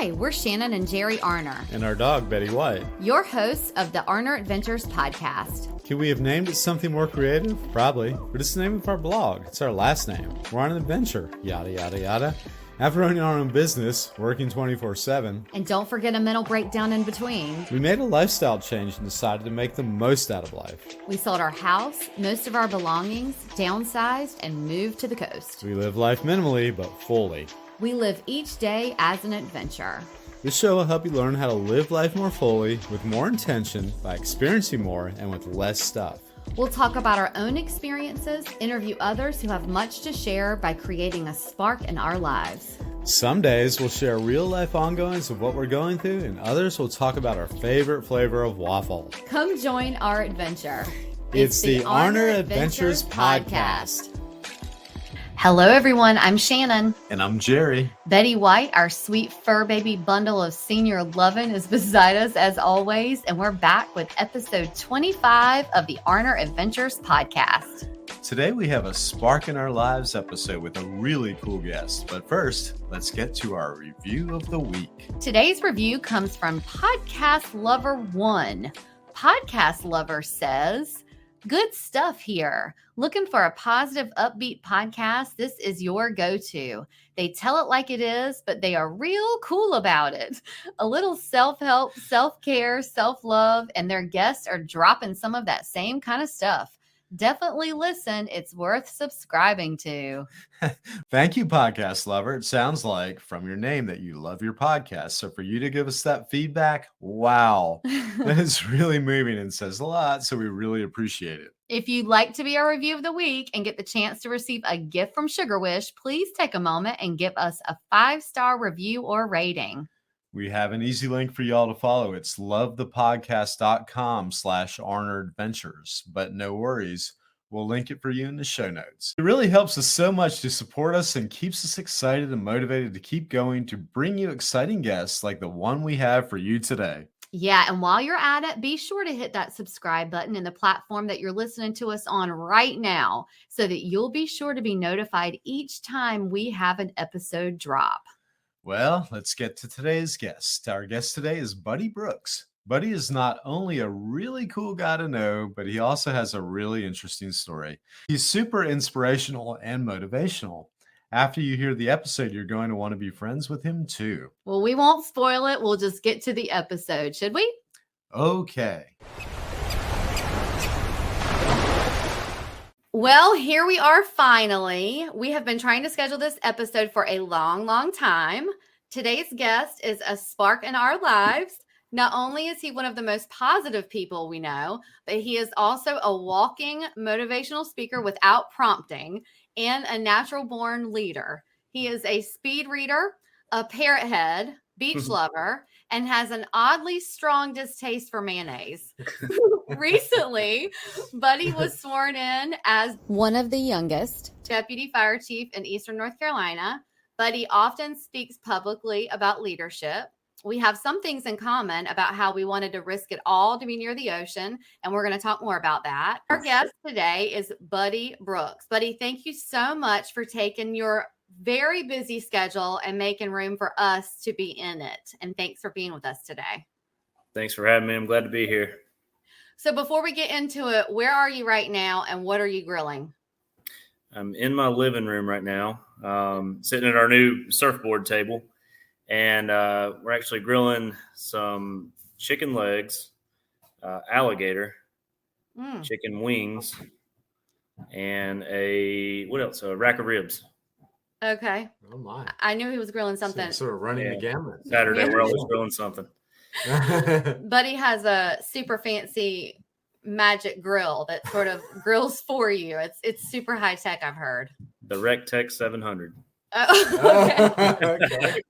Hi, we're Shannon and Jerry Arner. And our dog, Betty White. Your hosts of the Arner Adventures podcast. Could we have named it something more creative? Probably. But it's the name of our blog. It's our last name. We're on an adventure. Yada, yada, yada. After owning our own business, working 24/7. And don't forget a mental breakdown in between. We made a lifestyle change and decided to make the most out of life. We sold our house, most of our belongings, downsized, and moved to the coast. We live life minimally, but fully. We live each day as an adventure. This show will help you learn how to live life more fully, with more intention, by experiencing more, and with less stuff. We'll talk about our own experiences, interview others who have much to share by creating a spark in our lives. Some days we'll share real-life ongoings of what we're going through, and others will talk about our favorite flavor of waffle. Come join our adventure. It's the Arner Adventures Podcast. Hello, everyone. I'm Shannon. And I'm Jerry. Betty White, our sweet fur baby bundle of senior lovin', is beside us as always, and we're back with episode 25 of the Arner Adventures Podcast. Today we have a Spark in Our Lives episode with a really cool guest. But first, let's get to our review of the week. Today's review comes from Podcast Lover 1. Podcast Lover says, "Good stuff here. Looking for a positive, upbeat podcast? This is your go-to. They tell it like it is, but they are real cool about it. A little self-help, self-care, self-love, and their guests are dropping some of that same kind of stuff. Definitely listen. It's worth subscribing to." Thank you, Podcast Lover. It sounds like from your name that you love your podcast. So for you to give us that feedback, wow, that is really moving and says a lot. So we really appreciate it. If you'd like to be our review of the week and get the chance to receive a gift from Sugar Wish, please take a moment and give us a 5-star review or rating. We have an easy link for y'all to follow. It's lovethepodcast.com/ArnerAdventures. But no worries, we'll link it for you in the show notes. It really helps us so much to support us and keeps us excited and motivated to keep going to bring you exciting guests like the one we have for you today. Yeah, and while you're at it, be sure to hit that subscribe button in the platform that you're listening to us on right now so that you'll be sure to be notified each time we have an episode drop. Well, let's get to today's guest. Our guest today is Buddy Brooks. Buddy is not only a really cool guy to know, but he also has a really interesting story. He's super inspirational and motivational. After you hear the episode, you're going to want to be friends with him too. Well, we won't spoil it. We'll just get to the episode, should we? Okay. Well, here we are finally. We have been trying to schedule this episode for a long, long time. Today's guest is a spark in our lives. Not only is he one of the most positive people we know, but he is also a walking motivational speaker without prompting and a natural-born leader. He is a speed reader, a Parrothead, beach lover, and has an oddly strong distaste for mayonnaise. Recently, Buddy was sworn in as one of the youngest deputy fire chief in Eastern North Carolina. Buddy often speaks publicly about leadership. We have some things in common about how we wanted to risk it all to be near the ocean, and we're going to talk more about that. Our guest today is Buddy Brooks. Buddy, thank you so much for taking your very busy schedule and making room for us to be in it. And thanks for being with us today. Thanks for having me. I'm glad to be here. So before we get into it, where are you right now and what are you grilling? I'm in my living room right now, sitting at our new surfboard table, and we're actually grilling some chicken legs, alligator, chicken wings, and a rack of ribs. Okay. Oh my. I knew he was grilling something. Sort of running the gamut. Saturday, we're always grilling something. Buddy has a super fancy magic grill that sort of grills for you. It's super high tech, I've heard. The RecTech 700. Okay.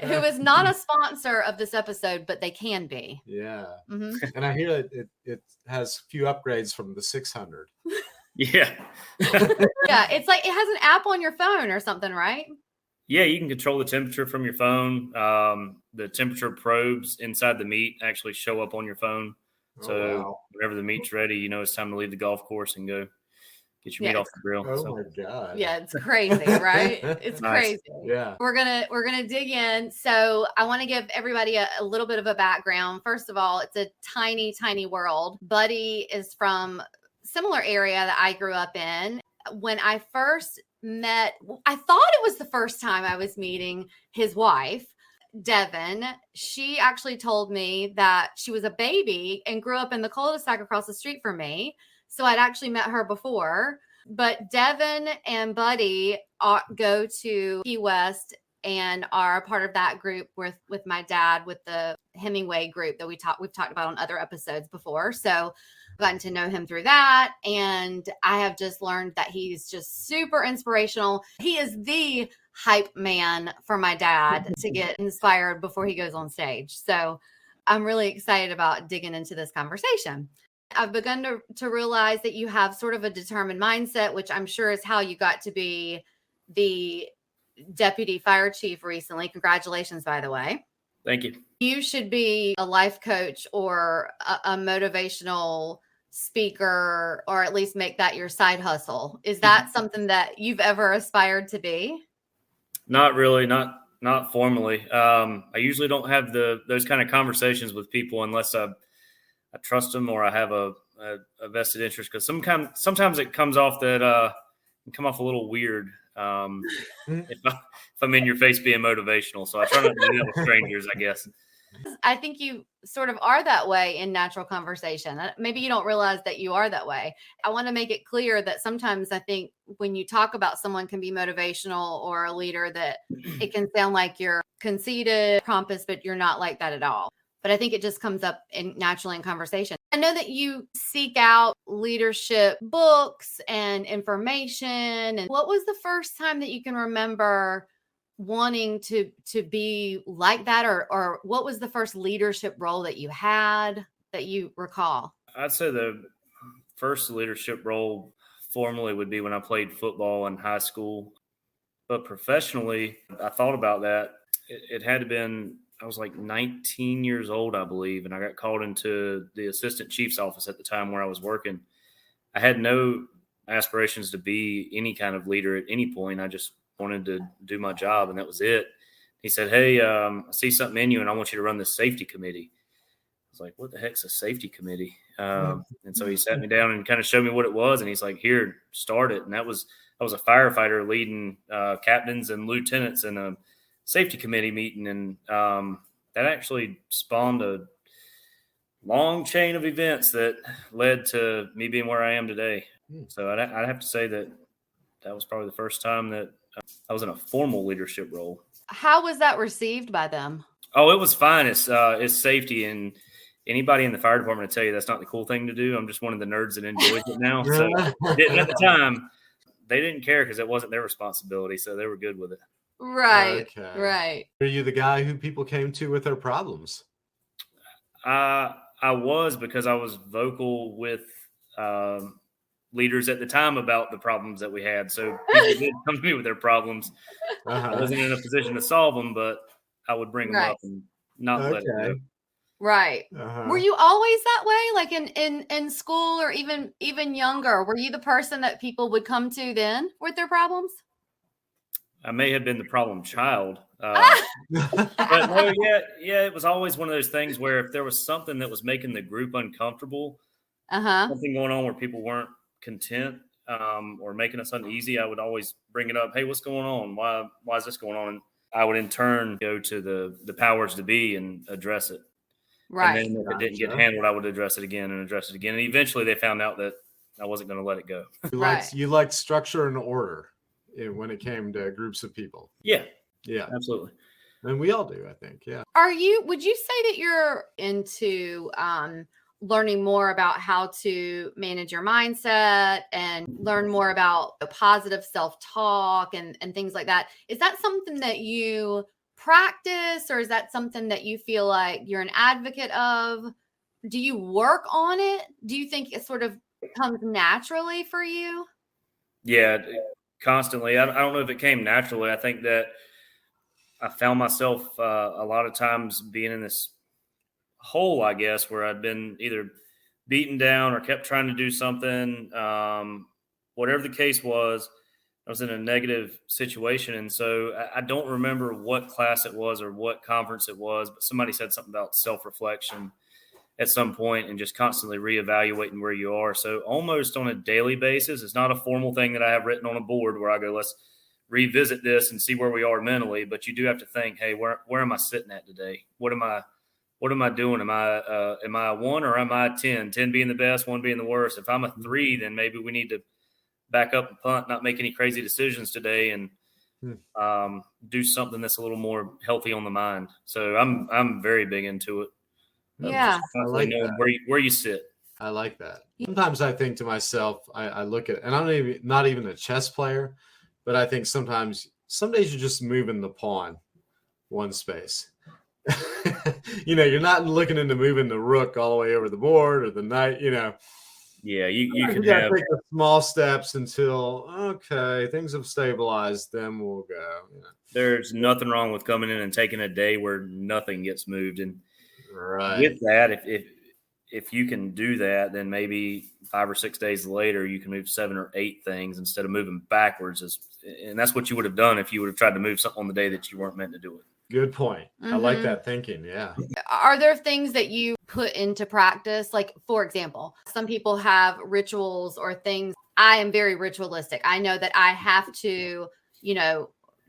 Who is not a sponsor of this episode, but they can be. Yeah. Mm-hmm. And I hear that it has a few upgrades from the 600. Yeah. Yeah, it's like it has an app on your phone or something, right? Yeah, you can control the temperature from your phone. The temperature probes inside the meat actually show up on your phone. So whenever the meat's ready, you know it's time to leave the golf course and go. get your meat off the grill. Oh my God. Yeah, it's crazy, right? It's Nice. crazy. Yeah. We're gonna dig in. So I want to give everybody a little bit of a background. First of all, it's a tiny, tiny world. Buddy is from similar area that I grew up in. When I first met, I thought it was the first time I was meeting his wife, Devin. She actually told me that she was a baby and grew up in the cul-de-sac across the street from me. So I'd actually met her before. But Devin and Buddy go to Key West and are part of that group with my dad, with the Hemingway group that we've talked about on other episodes before. So I've gotten to know him through that. And I have just learned that he's just super inspirational. He is the hype man for my dad to get inspired before he goes on stage. So I'm really excited about digging into this conversation. I've begun to realize that you have sort of a determined mindset, which I'm sure is how you got to be the deputy fire chief recently. Congratulations, by the way. Thank you. You should be a life coach or a motivational speaker, or at least make that your side hustle. Is that something that you've ever aspired to be? Not really, not formally. I usually don't have those kind of conversations with people unless I trust them or I have a vested interest, because sometimes it comes off that can come off a little weird if I'm in your face being motivational. So I try not to do that with strangers, I guess. I think you sort of are that way in natural conversation. Maybe you don't realize that you are that way. I want to make it clear that sometimes I think when you talk about someone can be motivational or a leader, that it can sound like you're conceited, pompous, but you're not like that at all. But I think it just comes up naturally in conversation. I know that you seek out leadership books and information. And what was the first time that you can remember wanting to be like that? Or what was the first leadership role that you had that you recall? I'd say the first leadership role formally would be when I played football in high school. But professionally, I thought about that. It had to been, I was like 19 years old, I believe, and I got called into the assistant chief's office at the time where I was working. I had no aspirations to be any kind of leader at any point. I just wanted to do my job, and that was it. He said, "Hey, I see something in you, and I want you to run this safety committee." I was like, "What the heck's a safety committee?" And so he sat me down and kind of showed me what it was, and he's like, "Here, start it." And I was a firefighter leading captains and lieutenants in a safety committee meeting, and that actually spawned a long chain of events that led to me being where I am today. So I'd have to say that was probably the first time that I was in a formal leadership role. How was that received by them? Oh, it was fine. It's safety, and anybody in the fire department will tell you that's not the cool thing to do. I'm just one of the nerds that enjoys it now. So didn't at the time. They didn't care because it wasn't their responsibility, so they were good with it. Right. Okay. Right. Are you the guy who people came to with their problems? I was, because I was vocal with leaders at the time about the problems that we had. So people did come to me with their problems. I wasn't in a position to solve them, but I would bring them up and not let it go. Right. Were you always that way? Like in school or even younger? Were you the person that people would come to then with their problems? I may have been the problem child. But no, yeah, it was always one of those things where if there was something that was making the group uncomfortable, something going on where people weren't content or making us uneasy, I would always bring it up. Hey, what's going on? Why is this going on? And I would in turn go to the powers to be and address it. Right. And then if it didn't get handled, I would address it again and address it again. And eventually they found out that I wasn't going to let it go. You liked structure and order when it came to groups of people. Yeah, absolutely. And we all do, I think. Yeah. Would you say that you're into learning more about how to manage your mindset and learn more about positive self-talk and things like that? Is that something that you practice, or is that something that you feel like you're an advocate of? Do you work on it? Do you think it sort of comes naturally for you? Yeah, constantly. I don't know if it came naturally. I think that I found myself a lot of times being in this hole, I guess, where I'd been either beaten down or kept trying to do something whatever the case was, I was in a negative situation. And so I don't remember what class it was or what conference it was, but somebody said something about self-reflection at some point and just constantly reevaluating where you are. So almost on a daily basis, it's not a formal thing that I have written on a board where I go, let's revisit this and see where we are mentally. But you do have to think, hey, where am I sitting at today? What am I doing? Am I a 1 or am I a 10? 10 being the best, 1 being the worst. If I'm a 3, then maybe we need to back up and punt, not make any crazy decisions today, and do something that's a little more healthy on the mind. So I'm very big into it. Yeah. I like that. Where you sit. I like that. Sometimes I think to myself, I look at, and I'm not even a chess player, but I think sometimes some days you're just moving the pawn one space. You're not looking into moving the rook all the way over the board or the knight, Yeah, you can gotta have take the small steps until, okay, things have stabilized, then we'll go. There's nothing wrong with coming in and taking a day where nothing gets moved. And Right. with that, if you can do that, then maybe 5 or 6 days later, you can move 7 or 8 things instead of moving backwards. And that's what you would have done if you would have tried to move something on the day that you weren't meant to do it. Good point. I like that thinking. Yeah. Are there things that you put into practice? Like, for example, some people have rituals or things. I am very ritualistic. I know that I have to,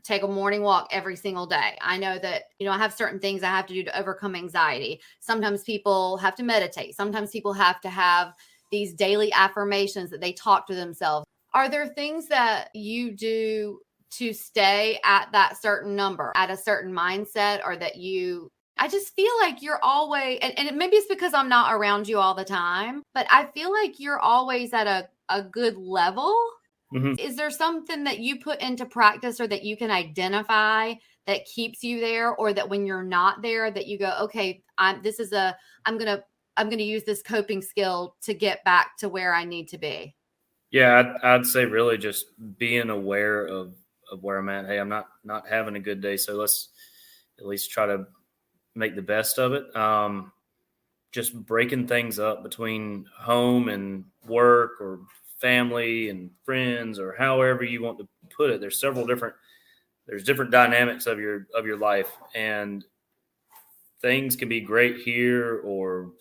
take a morning walk every single day. I know that, I have certain things I have to do to overcome anxiety. Sometimes people have to meditate. Sometimes people have to have these daily affirmations that they talk to themselves. Are there things that you do to stay at that certain number, at a certain mindset, or that I just feel like you're always, and maybe it's because I'm not around you all the time, but I feel like you're always at a good level. Mm-hmm. Is there something that you put into practice or that you can identify that keeps you there, or that when you're not there that you go, okay, I'm going to use this coping skill to get back to where I need to be? Yeah, I'd say really just being aware of where I'm at. Hey, I'm not having a good day, so let's at least try to make the best of it. Just breaking things up between home and work or family and friends, or however you want to put it. There's different dynamics of your life, and things can be great here or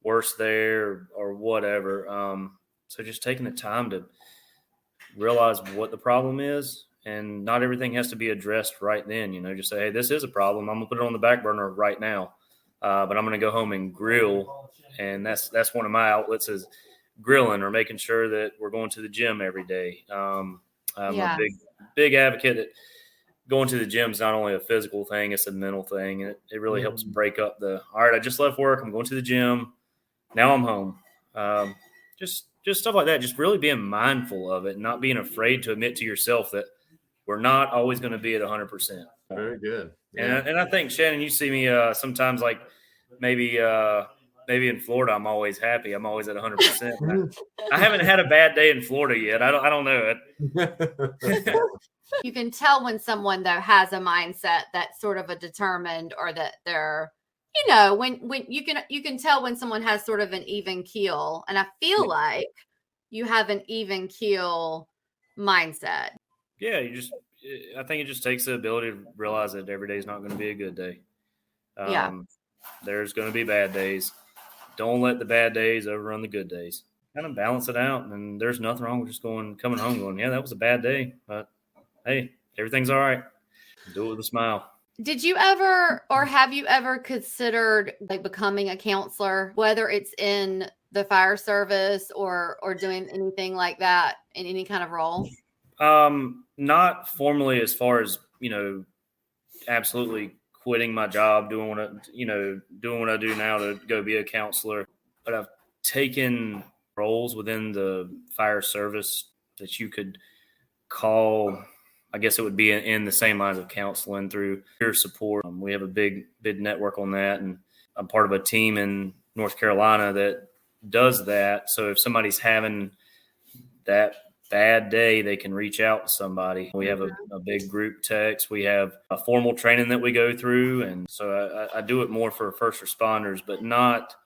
worse there or whatever. So just taking the time to realize what the problem is. And not everything has to be addressed right then, just say, hey, this is a problem. I'm gonna put it on the back burner right now. But I'm going to go home and grill. And that's one of my outlets is grilling, or making sure that we're going to the gym every day. I'm a big advocate that going to the gym is not only a physical thing, it's a mental thing. And it really helps break up all right, I just left work, I'm going to the gym. Now I'm home. Just stuff like that. Just really being mindful of it and not being afraid to admit to yourself that we're not always going to be at 100%. Very good. Yeah. And I think, Shannon, you see me sometimes like maybe in Florida, I'm always happy. I'm always at 100%. I haven't had a bad day in Florida yet. I don't know it. You can tell when someone, though, has a mindset that's sort of a determined, or that they're, when you can tell when someone has sort of an even keel. And I feel like you have an even keel mindset. Yeah, I think it just takes the ability to realize that every day is not going to be a good day. There's going to be bad days. Don't let the bad days overrun the good days. Kind of balance it out, and there's nothing wrong with just coming home going, yeah, that was a bad day, but hey, everything's all right. Do it with a smile. Did you ever, or have you ever considered like becoming a counselor, whether it's in the fire service or doing anything like that in any kind of role? Not formally, as far as, absolutely quitting my job, doing what I do now to go be a counselor. But I've taken roles within the fire service that you could call, I guess it would be in the same lines of counseling through peer support. We have a big network on that, and I'm part of a team in North Carolina that does that. So if somebody's having that bad day, they can reach out to somebody. We have a big group text. We have a formal training that we go through. And so I do it more for first responders, but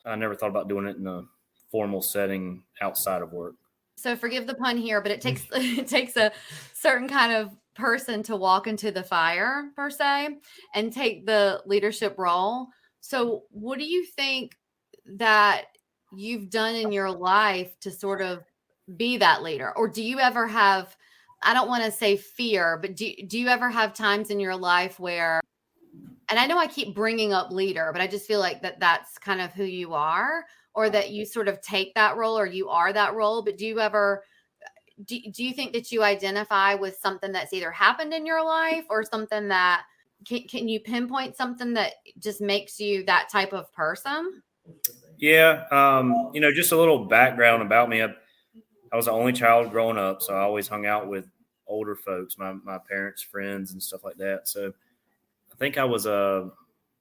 I never thought about doing it in a formal setting outside of work. So forgive the pun here, but it takes it takes a certain kind of person to walk into the fire per se and take the leadership role. So what do you think that you've done in your life to sort of be that leader? Or do you ever have, I don't want to say fear, but do you ever have times in your life where, and I know I keep bringing up leader, but I just feel like that's kind of who you are, or that you sort of take that role or you are that role. But do you ever, do you think that you identify with something that's either happened in your life or something that, can you pinpoint something that just makes you that type of person? Yeah. Just a little background about me. I was the only child growing up, so I always hung out with older folks, my parents' friends and stuff like that. So I think I was a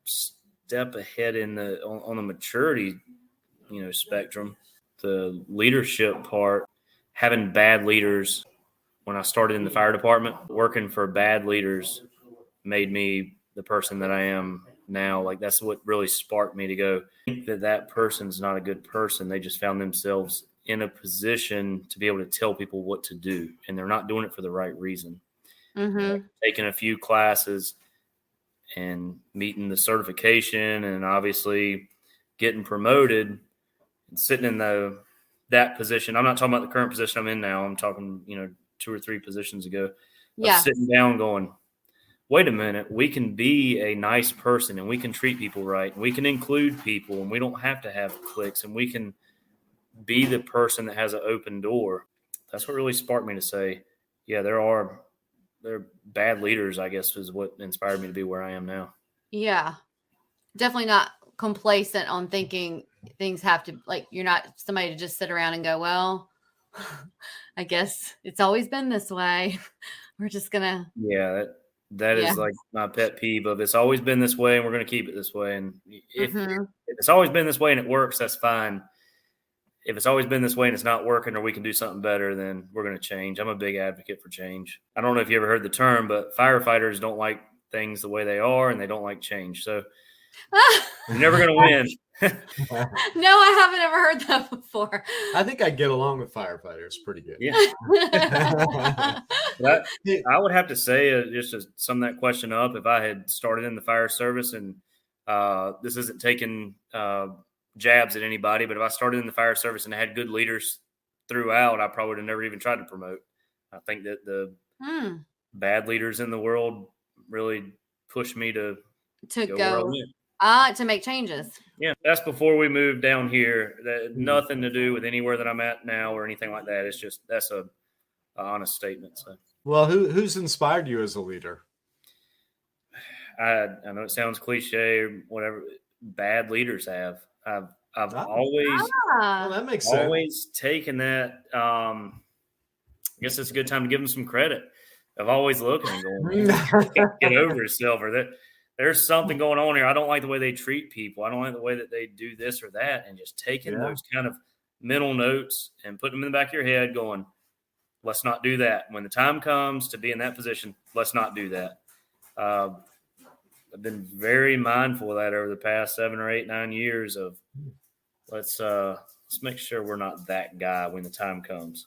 step ahead on the maturity, spectrum. The leadership part, having bad leaders when I started in the fire department, working for bad leaders made me the person that I am now. Like, that's what really sparked me to go, that person's not a good person. They just found themselves in a position to be able to tell people what to do, and they're not doing it for the right reason. Mm-hmm. Taking a few classes and meeting the certification and obviously getting promoted and sitting in that position. I'm not talking about the current position I'm in now. I'm talking, 2 or 3 positions ago, of Yeah. sitting down going, wait a minute, we can be a nice person and we can treat people right. And we can include people and we don't have to have cliques, and we can be the person that has an open door. That's what really sparked me to say, yeah, there are bad leaders, I guess, is what inspired me to be where I am now. Yeah. Definitely not complacent on thinking things have to, like, you're not somebody to just sit around and go, well, I guess it's always been this way. We're just gonna. Yeah, that Yeah. is like my pet peeve of, it's always been this way and we're going to keep it this way. And if Mhm. it's always been this way and it works, that's fine. If it's always been this way and it's not working, or we can do something better, then we're going to change. I'm a big advocate for change. I don't know if you ever heard the term, but firefighters don't like things the way they are and they don't like change. So you're never going to win. No, I haven't ever heard that before. I think I get along with firefighters pretty good. Yeah. But I would have to say, just to sum that question up, if I had started in the fire service, and this isn't taking jabs at anybody, but if I started in the fire service and had good leaders throughout, I probably would have never even tried to promote. I think that the bad leaders in the world really pushed me to go where I went. To make changes. Yeah, that's before we moved down here. Nothing to do with anywhere that I'm at now or anything like that. It's just, that's a honest statement. So, well, who's inspired you as a leader? I know it sounds cliche or whatever. Bad leaders have. I've always well, that makes sense. Always taken that. I guess it's a good time to give them some credit. I've always looked and going, get over yourself, or that there's something going on here. I don't like the way they treat people. I don't like the way that they do this or that. And just taking those kind of mental notes and putting them in the back of your head going, let's not do that. When the time comes to be in that position, let's not do that. I've been very mindful of that over the past 7 or 8, 9 years of let's make sure we're not that guy when the time comes.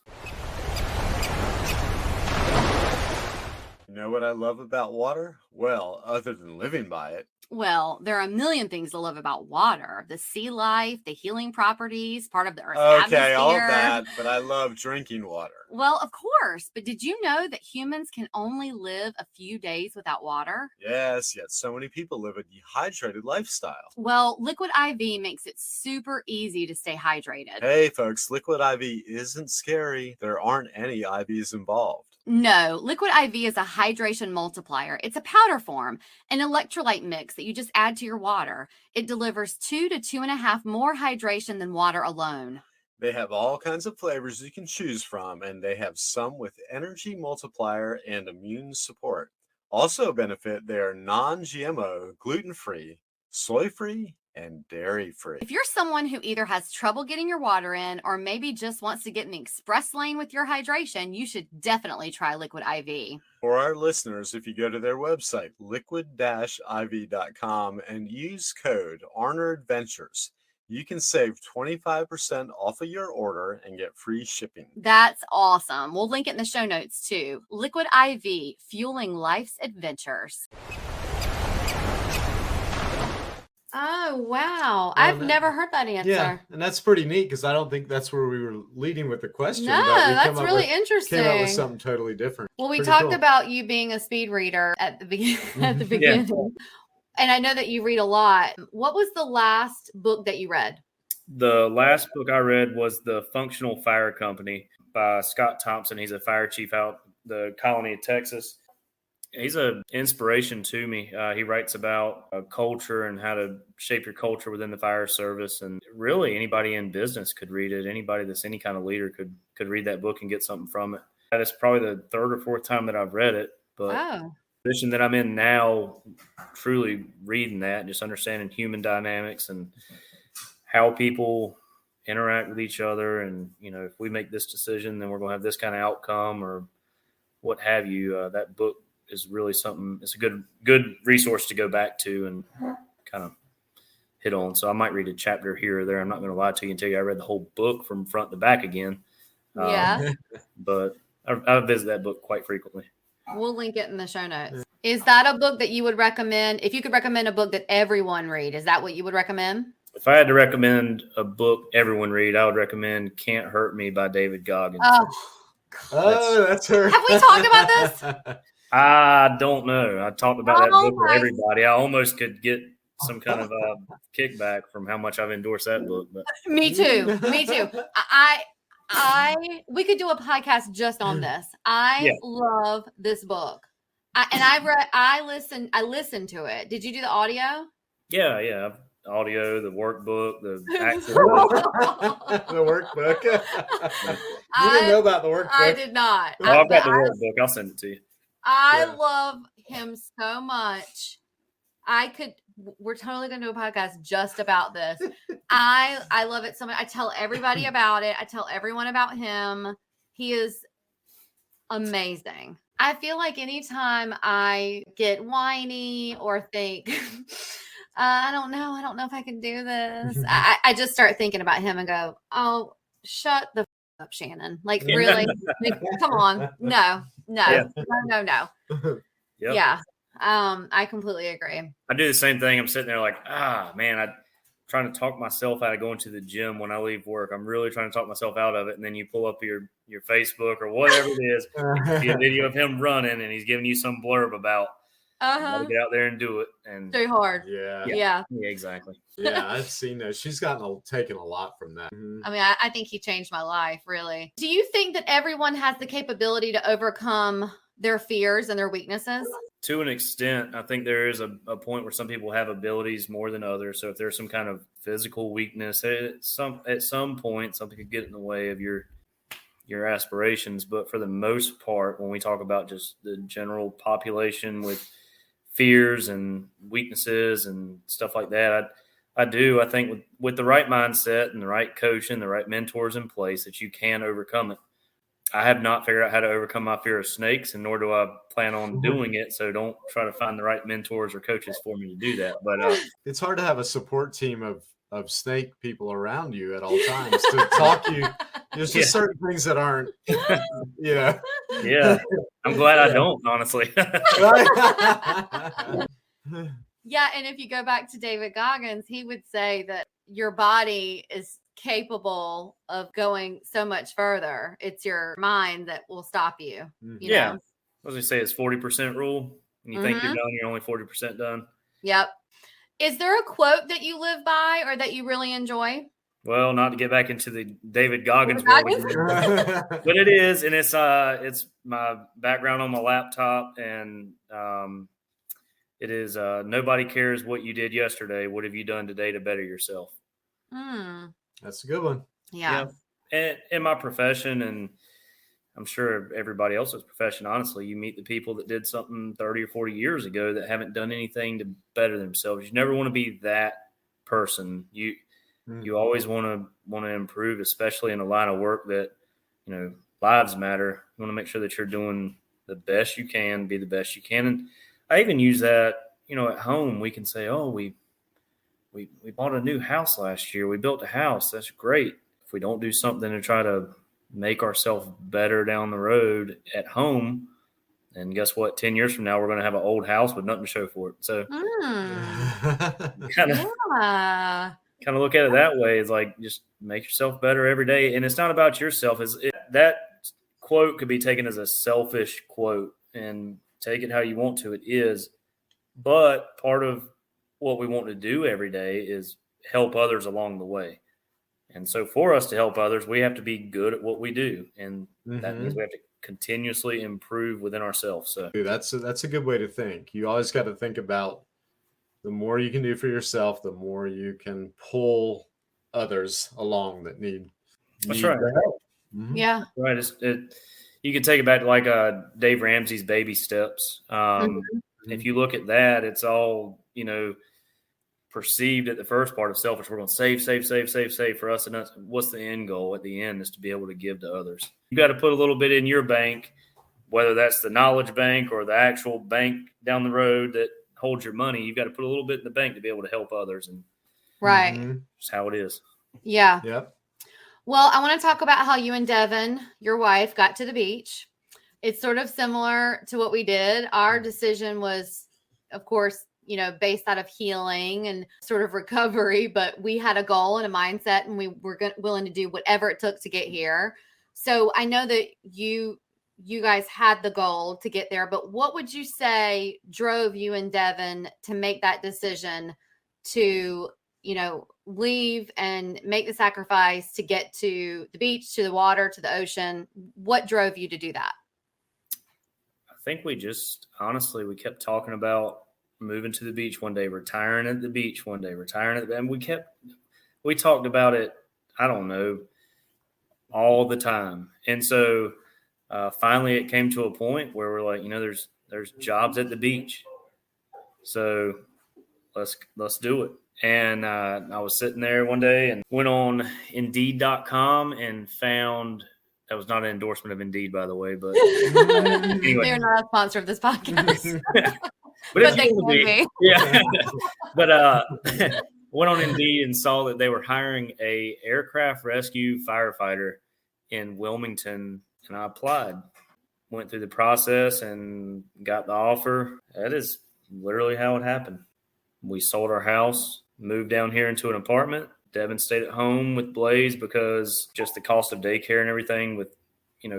You know what I love about water? Well, other than living by it. Well, there are a million things to love about water. The sea life, the healing properties, part of the Earth's atmosphere. Okay, all that, but I love drinking water. Well, of course. But did you know that humans can only live a few days without water? Yes, yet so many people live a dehydrated lifestyle. Well, Liquid IV makes it super easy to stay hydrated. Hey, folks, Liquid IV isn't scary. There aren't any IVs involved. No, Liquid IV is a hydration multiplier. It's a powder form, an electrolyte mix that you just add to your water. It delivers 2 to 2.5 more hydration than water alone. They have all kinds of flavors you can choose from, and they have some with energy multiplier and immune support. Also benefit, they are non-GMO, gluten-free, soy-free, and dairy-free. If you're someone who either has trouble getting your water in or maybe just wants to get in the express lane with your hydration, you should definitely try Liquid IV. For our listeners, if you go to their website, liquid-iv.com, and use code ARNERADVENTURES, You can save 25% off of your order and get free shipping. That's awesome. We'll link it in the show notes too. Liquid IV, fueling life's adventures. Oh, wow. I've never heard that answer. Yeah, and that's pretty neat because I don't think that's where we were leading with the question. No, but we that's really interesting. Came up with something totally different. Well, we Pretty talked cool. about you being a speed reader at the beginning. Yeah. And I know that you read a lot. What was the last book that you read? The last book I read was The Functional Fire Company by Scott Thompson. He's a fire chief out the colony of Texas. He's an inspiration to me. He writes about culture and how to shape your culture within the fire service. And really, anybody in business could read it. Anybody that's any kind of leader could read that book and get something from it. That is probably the third or fourth time that I've read it. But the position that I'm in now, truly reading that and just understanding human dynamics and how people interact with each other. And, if we make this decision, then we're going to have this kind of outcome or what have you. That book is really something. It's a good resource to go back to and kind of hit on. So I might read a chapter here or there. I'm not going to lie to you and tell you I read the whole book from front to back again. But I visit that book quite frequently. We'll link it in the show notes. Is that a book that you would recommend? If you could recommend a book that everyone read, is that what you would recommend? If I had to recommend a book everyone read, I would recommend Can't Hurt Me by David Goggins. That's her. Have we talked about this? I don't know. I talked about that book with everybody. I almost could get some kind of kickback from how much I've endorsed that book. But Me too. We could do a podcast just on this. I love this book. I listened to it. Did you do the audio? Yeah. Audio, the workbook, the actual the workbook. You didn't know about the workbook. I did not. I've got the workbook. I'll send it to you. I love him so much. We're totally going to do a podcast just about this. I love it so much. I tell everybody about it. I tell everyone about him. He is amazing. I feel like anytime I get whiny or think, I don't know if I can do this. I just start thinking about him and go, oh, shut the up, Shannon. Like, really? Like, come on. No. Yep. Yeah. I completely agree. I do the same thing. I'm sitting there like, man, I'm trying to talk myself out of going to the gym when I leave work. I'm really trying to talk myself out of it. And then you pull up your Facebook or whatever it is, you see a video of him running and he's giving you some blurb about how to get out there and do it. And so hard. Yeah, exactly. Yeah, I've seen that. She's taken a lot from that. Mm-hmm. I mean, I think he changed my life, really. Do you think that everyone has the capability to overcome their fears and their weaknesses? To an extent, I think there is a point where some people have abilities more than others. So if there's some kind of physical weakness, at some point, something could get in the way of your aspirations. But for the most part, when we talk about just the general population with fears and weaknesses and stuff like that, I think with the right mindset and the right coaching, the right mentors in place, that you can overcome it. I have not figured out how to overcome my fear of snakes, and nor do I plan on doing it. So don't try to find the right mentors or coaches for me to do that. But it's hard to have a support team of snake people around you at all times to talk you. There's just certain things that aren't, Yeah. I'm glad I don't, honestly. Yeah. And if you go back to David Goggins, he would say that your body is capable of going so much further. It's your mind that will stop you. You know? As we say, it's 40% rule. When you think you're done, you're only 40% done. Yep. Is there a quote that you live by or that you really enjoy? Well, not to get back into the David Goggins world, but it is, and it's my background on my laptop, and it is nobody cares what you did yesterday. What have you done today to better yourself? That's a good one. Yeah. And in my profession, and I'm sure everybody else's profession, honestly, you meet the people that did something 30 or 40 years ago that haven't done anything to better themselves. You never want to be that person. You always want to improve, especially in a line of work that, lives matter. You want to make sure that you're doing the best you can, be the best you can. And I even use that, at home. We can say, oh, we we bought a new house last year. We built a house. That's great. If we don't do something to try to make ourselves better down the road at home, and guess what? 10 years from now, we're going to have an old house with nothing to show for it. So kind of look at it that way. It's like, just make yourself better every day. And it's not about yourself. That quote could be taken as a selfish quote, and take it how you want to. It is. But part of what we want to do every day is help others along the way. And so for us to help others, we have to be good at what we do. And that means we have to continuously improve within ourselves. So that's a good way to think. You always got to think about the more you can do for yourself, the more you can pull others along that need that's right. the help. Yeah. Right. You can take it back to like Dave Ramsey's baby steps. If you look at that, it's all, perceived at the first part of selfish. We're going to save for us. And what's the end goal at the end is to be able to give to others. You got to put a little bit in your bank, whether that's the knowledge bank or the actual bank down the road that holds your money. You've got to put a little bit in the bank to be able to help others. And that's how it is. Yeah. Yep. Well, I want to talk about how you and Devin, your wife, got to the beach. It's sort of similar to what we did. Our decision was, of course, based out of healing and sort of recovery, but we had a goal and a mindset, and we were willing to do whatever it took to get here. So I know that you guys had the goal to get there, but what would you say drove you and Devin to make that decision to, leave and make the sacrifice to get to the beach, to the water, to the ocean? What drove you to do that? I think we kept talking about moving to the beach one day, retiring at the beach one day, and we talked about it, I don't know, all the time. And so finally it came to a point where we're like, there's jobs at the beach. So let's do it. And I was sitting there one day and went on Indeed.com and found, that was not an endorsement of Indeed, by the way, but anyway. They're not a sponsor of this podcast. but they can be. Yeah. But went on Indeed and saw that they were hiring a aircraft rescue firefighter in Wilmington, and I applied. Went through the process and got the offer. That is literally how it happened. We sold our house, moved down here into an apartment. Devin stayed at home with Blaze because just the cost of daycare and everything with,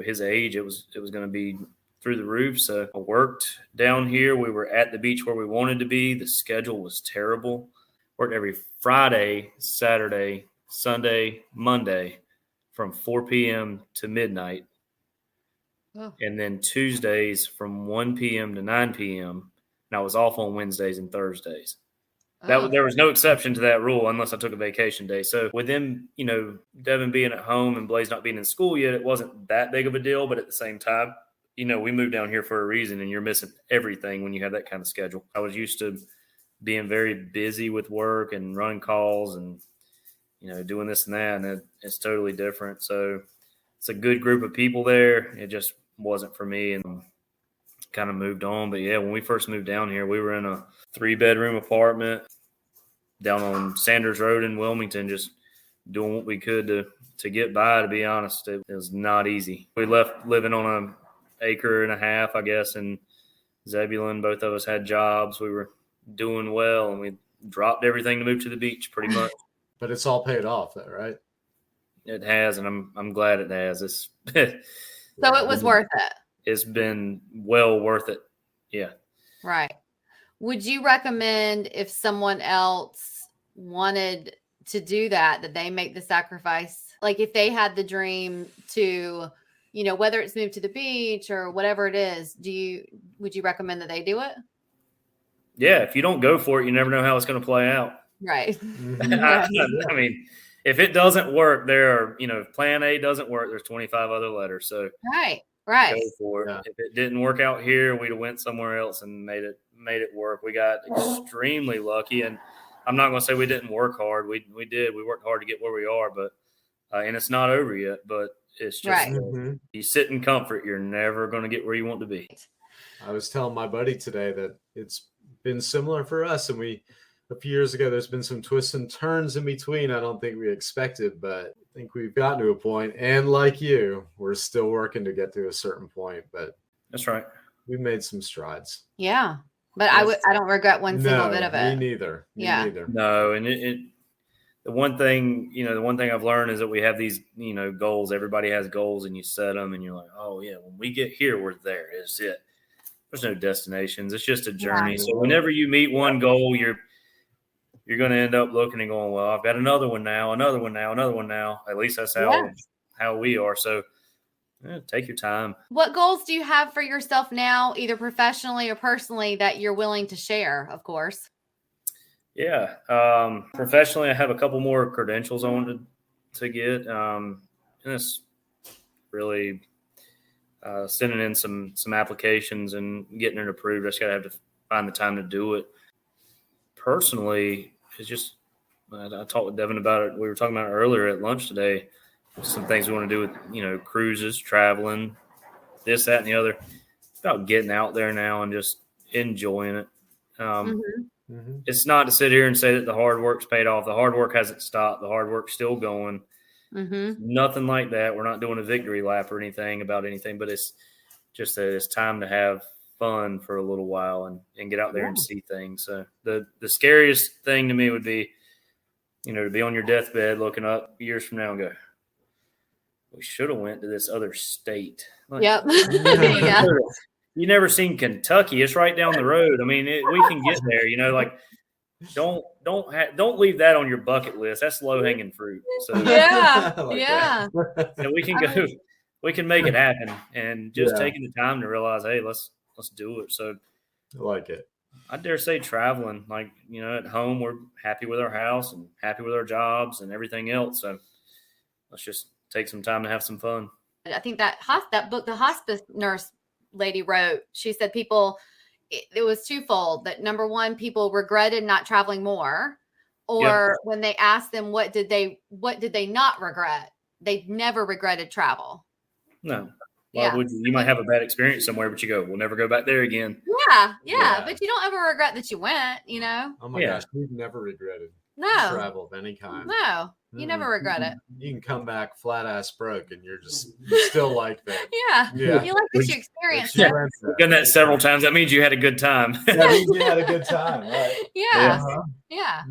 his age, it was going to be through the roof. So I worked down here. We were at the beach where we wanted to be. The schedule was terrible. Worked every Friday, Saturday, Sunday, Monday from 4 p.m. to midnight. Oh. And then Tuesdays from 1 p.m. to 9 p.m. And I was off on Wednesdays and Thursdays. There was no exception to that rule unless I took a vacation day. So with them, Devin being at home and Blaze not being in school yet, it wasn't that big of a deal. But at the same time, we moved down here for a reason, and you're missing everything when you have that kind of schedule. I was used to being very busy with work and running calls and, doing this and that, and it's totally different. So it's a good group of people there. It just wasn't for me, and kind of moved on. But yeah, when we first moved down here, we were in a 3-bedroom apartment down on Sanders Road in Wilmington, just doing what we could to get by. To be honest, it was not easy. We left living on an acre and a half, I guess, in Zebulon. Both of us had jobs. We were doing well, and we dropped everything to move to the beach pretty much. But it's all paid off though, right? It has, and I'm glad it has. So it was worth it. It's been well worth it. Yeah. Right. Would you recommend, if someone else wanted to do that they make the sacrifice? Like if they had the dream to, whether it's move to the beach or whatever it is, would you recommend that they do it? Yeah. If you don't go for it, you never know how it's going to play out. Right. I mean, if it doesn't work, if plan A doesn't work, there's 25 other letters. So right. Go for it. Yeah. If it didn't work out here, we'd have went somewhere else and made it work. We got extremely lucky, and I'm not going to say we didn't work hard. We did. We worked hard to get where we are, but and it's not over yet. But it's just you sit in comfort, you're never going to get where you want to be. I was telling my buddy today that it's been similar for us, and we a few years ago. There's been some twists and turns in between. I don't think we expected, but I think we've gotten to a point. And like you, we're still working to get to a certain point, but That's right. we've made some strides. Yeah. But Yes. I don't regret one single bit of Me it. neither. Yeah. Me neither. No, and the one thing I've learned is that we have these, goals. Everybody has goals, and you set them, and you're like, oh yeah, when we get here, we're there. It's it. There's no destinations. It's just a journey. Yeah. So whenever you meet one goal, you're going to end up looking and going, well, I've got another one now, another one now, another one now. At least that's how we are. So take your time. What goals do you have for yourself now, either professionally or personally, that you're willing to share, of course? Yeah. Professionally, I have a couple more credentials I wanted to get. And it's really sending in some applications and getting it approved. I just got to have to find the time to do it. Personally, it's just, I talked with Devin about it. We were talking about it earlier at lunch today. Some things we want to do with, cruises, traveling, this, that, and the other. It's about getting out there now and just enjoying it. It's not to sit here and say that the hard work's paid off. The hard work hasn't stopped. The hard work's still going. Nothing like that. We're not doing a victory lap or anything about anything, but it's just that it's time to have fun for a little while and get out there and see things. So the scariest thing to me would be, to be on your deathbed looking up years from now and go, we should have went to this other state. Like, Yep. Yeah. You never seen Kentucky. It's right down the road. I mean, we can get there, don't leave that on your bucket list. That's low hanging fruit. So Yeah. and we can go, we can make it happen, and just taking the time to realize, hey, let's do it. So I like it. I dare say traveling, at home, we're happy with our house and happy with our jobs and everything else. So let's just take some time to have some fun. I think that book, the hospice nurse lady wrote, she said it was twofold. That number one, people regretted not traveling more, or when they asked them what did they not regret, they never regretted travel. No. Why would you? You might have a bad experience somewhere, but you go, we'll never go back there again. Yeah. But you don't ever regret that you went, Oh my gosh, we've never regretted travel of any kind. No, you never regret it. You can come back flat ass broke and you still like that. Yeah. You like that you experienced it. We've done that several times. That means you had a good time. That means you had a good time, right? Yeah.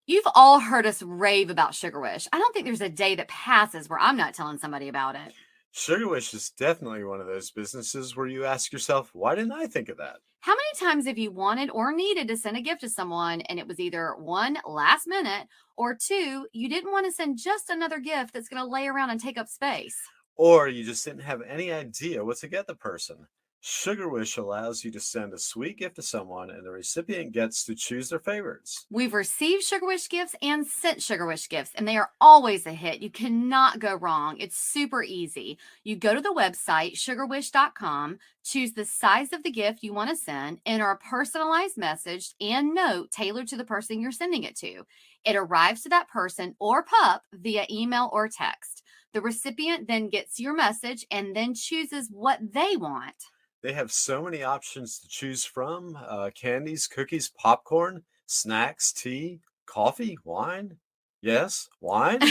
You've all heard us rave about Sugar Wish. I don't think there's a day that passes where I'm not telling somebody about it. Sugar Wish is definitely one of those businesses where you ask yourself, why didn't I think of that? How many times have you wanted or needed to send a gift to someone and it was either one, last minute, or two, you didn't want to send just another gift that's going to lay around and take up space? Or you just didn't have any idea what to get the person? Sugar Wish allows you to send a sweet gift to someone and the recipient gets to choose their favorites. We've received Sugar Wish gifts and sent Sugar Wish gifts, and they are always a hit. You cannot go wrong. It's super easy. You go to the website, sugarwish.com, choose the size of the gift you want to send, enter a personalized message and note tailored to the person you're sending it to. It arrives to that person or pup via email or text. The recipient then gets your message and then chooses what they want. They have so many options to choose from. Candies, cookies, popcorn, snacks, tea, coffee, wine. Yes, wine.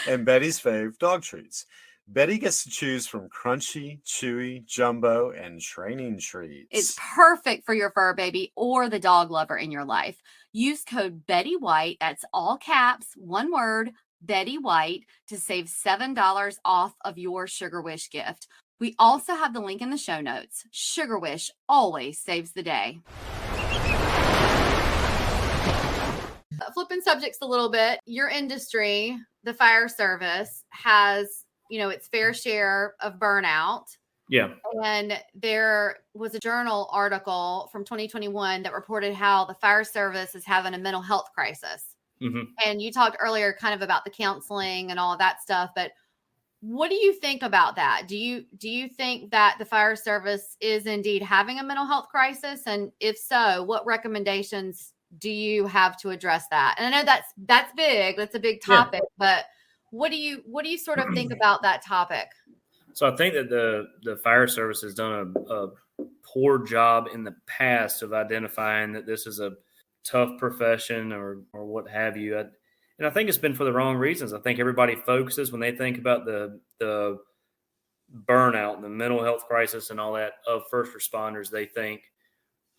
And Betty's fave, dog treats. Betty gets to choose from crunchy, chewy, jumbo, and training treats. It's perfect for your fur baby or the dog lover in your life. Use code Betty White, that's all caps, one word, Betty White, to save $7 off of your Sugar Wish gift. We also have the link in the show notes. Sugar Wish always saves the day. Flipping subjects a little bit, your industry, the fire service, has, its fair share of burnout. Yeah. And there was a journal article from 2021 that reported how the fire service is having a mental health crisis. And you talked earlier kind of about the counseling and all of that stuff, but what do you think about that? Do you think that the fire service is indeed having a mental health crisis? And if so, what recommendations do you have to address that? And I know that's big. That's a big topic, but what do you sort of think about that topic? So I think that the fire service has done a poor job in the past of identifying that this is a tough profession or what have you. And I think it's been for the wrong reasons. I think everybody focuses when they think about the burnout and the mental health crisis and all that of first responders. They think,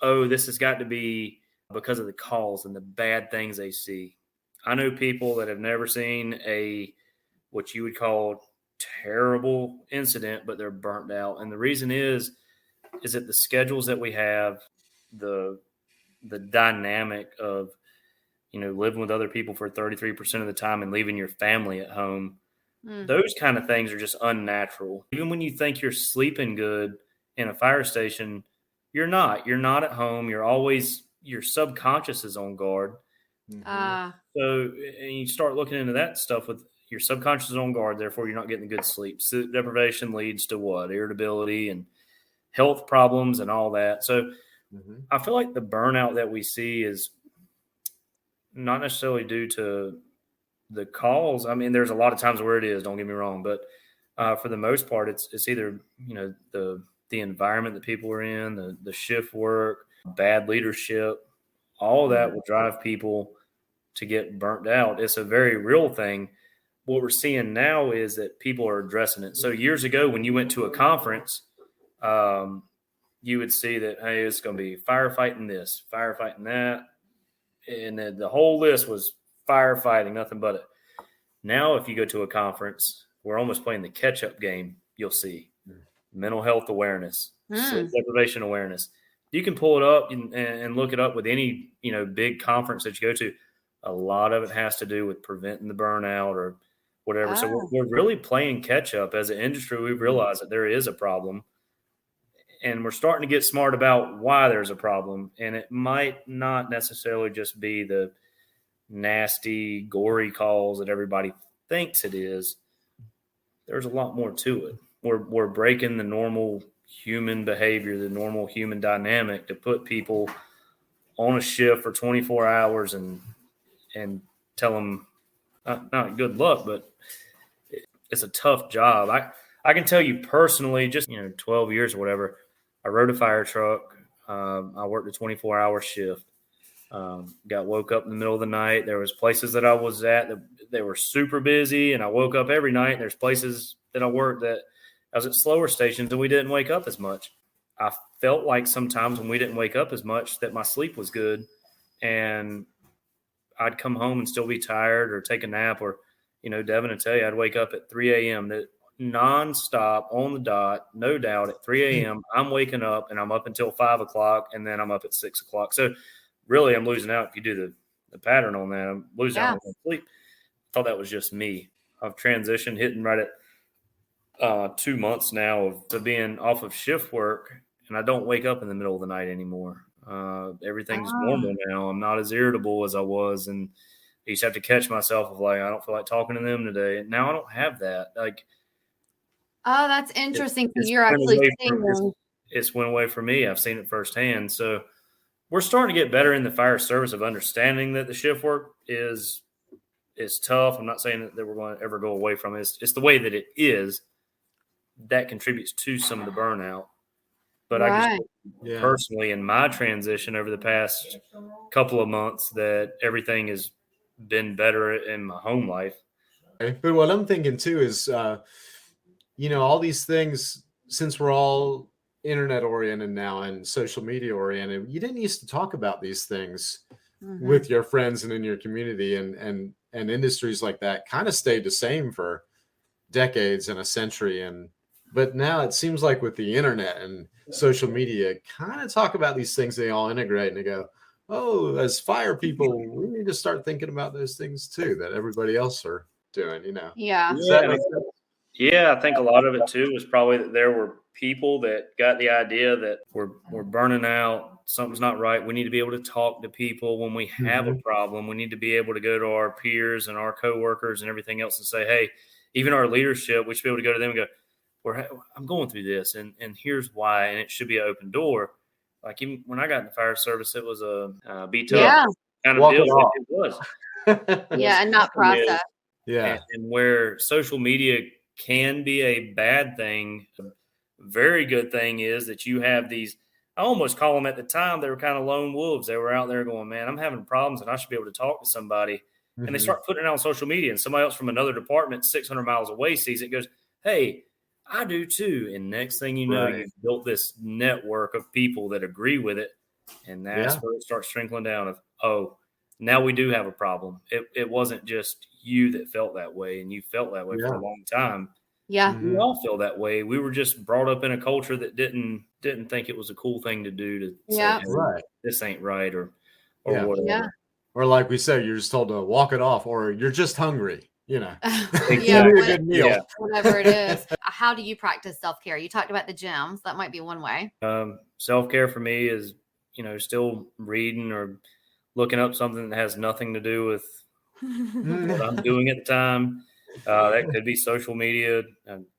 oh, this has got to be because of the calls and the bad things they see. I know people that have never seen what you would call terrible incident, but they're burnt out. And the reason is that the schedules that we have, the dynamic of, living with other people for 33% of the time and leaving your family at home, those kind of things are just unnatural. Even when you think you're sleeping good in a fire station, you're not. You're not at home. Your subconscious is on guard. So, and you start looking into that stuff with your subconscious is on guard, therefore you're not getting good sleep. Sleep deprivation leads to what? Irritability and health problems and all that. So I feel like the burnout that we see is not necessarily due to the calls. I mean, there's a lot of times where it is, don't get me wrong, but for the most part, it's either, the environment that people are in, the shift work, bad leadership, all of that will drive people to get burnt out. It's a very real thing. What we're seeing now is that people are addressing it. So years ago, when you went to a conference, you would see that, hey, it's going to be firefighting this, firefighting that. And the whole list was firefighting, nothing but it. Now, if you go to a conference, we're almost playing the catch-up game. You'll see mental health awareness, sleep deprivation awareness. You can pull it up and look it up with any, big conference that you go to. A lot of it has to do with preventing the burnout or whatever. So we're really playing catch up as an industry. We've realized that there is a problem, and we're starting to get smart about why there's a problem. And it might not necessarily just be the nasty, gory calls that everybody thinks it is. There's a lot more to it. We're breaking the normal human behavior, the normal human dynamic to put people on a shift for 24 hours and tell them not good luck, but it's a tough job. I can tell you personally, just 12 years or whatever, I rode a fire truck. I worked a 24-hour shift. Got woke up in the middle of the night. There was places that I was at that they were super busy, and I woke up every night. And there's places that I worked that I was at slower stations and we didn't wake up as much. I felt like sometimes when we didn't wake up as much that my sleep was good, and I'd come home and still be tired or take a nap, or, Devin would tell you I'd wake up at 3 a.m. that nonstop on the dot, no doubt at 3 a.m. I'm waking up and I'm up until 5 o'clock, and then I'm up at 6 o'clock. So really I'm losing out. If you do the pattern on that, I'm losing out on sleep. I thought that was just me. I've transitioned, hitting right at 2 months now of being off of shift work, and I don't wake up in the middle of the night anymore. Everything's normal now. I'm not as irritable as I was, and I used to have to catch myself of like, I don't feel like talking to them today. Now I don't have that. Like, oh, that's interesting. You're actually seeing it's went away for me. I've seen it firsthand. So we're starting to get better in the fire service of understanding that the shift work is tough. I'm not saying that we're going to ever go away from it. It's the way that it is that contributes to some of the burnout. But I just personally, in my transition over the past couple of months, that everything has been better in my home life. But what I'm thinking too is, all these things, since we're all internet oriented now and social media oriented, you didn't used to talk about these things with your friends and in your community, and industries like that kind of stayed the same for decades and a century. But now it seems like with the internet and social media, kind of talk about these things, they all integrate and they go, oh, as fire people, we need to start thinking about those things too that everybody else are doing, Yeah. Yeah, I think a lot of it too is probably that there were people that got the idea that we're burning out, something's not right. We need to be able to talk to people when we have a problem. We need to be able to go to our peers and our coworkers and everything else and say, hey, even our leadership, we should be able to go to them and go, I'm going through this, and here's why, and it should be an open door. Like even when I got in the fire service, it was a be tough kind of deal. It was. And not process. Yeah. And where social media can be a bad thing. A very good thing is that you have these, I almost call them at the time, they were kind of lone wolves. They were out there going, man, I'm having problems and I should be able to talk to somebody. And they start putting it on social media, and somebody else from another department 600 miles away sees it, goes, hey, I do too. And next thing you know, you've built this network of people that agree with it. And that's where it starts trickling down of, oh, now we do have a problem. It wasn't just you that felt that way, and you felt that way for a long time. Yeah. We all feel that way. We were just brought up in a culture that didn't think it was a cool thing to do, to say, hey, this ain't right, or whatever. Yeah. Or like we said, you're just told to walk it off, or you're just hungry, Whatever it is. How do you practice self-care? You talked about the gyms. That might be one way. Self-care for me is, still reading or looking up something that has nothing to do with what I'm doing at the time. That could be social media.